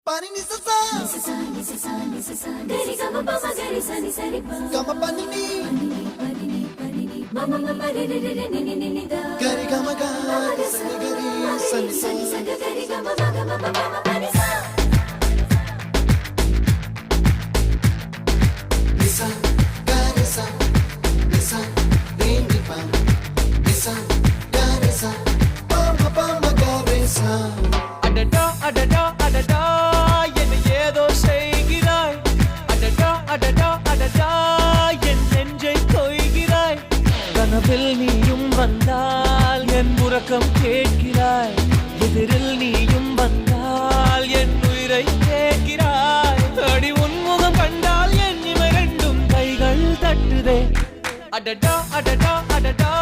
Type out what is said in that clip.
Pani ni sa sa gari ga ma pa ma gari sa ni sa ri pa ga ma pa ni ma ma ma ma re re re ni ni ni da gari ga ma ga sa ni gari sa ni sa gari ga ma ga ma pa ma pa ni sa ni sa gari sa re ni pa ni sa gari sa pa ma gari sa அடடா அடடா அடடா என்ன ஏதோ செய்கிறாய் அடடா அடடா அடடா என் நெஞ்சை கொய்கிறாய் கனவில் நீயும் வந்தால் என் உறக்கம் கேட்கிறாய் எதிரில் நீயும் வந்தால் என் உயிரை கேட்கிறாய் அடி உன்முகம் கண்டால் என் இமை ரெண்டும் கைகள் தட்டுதே அடடா அடடா அடடா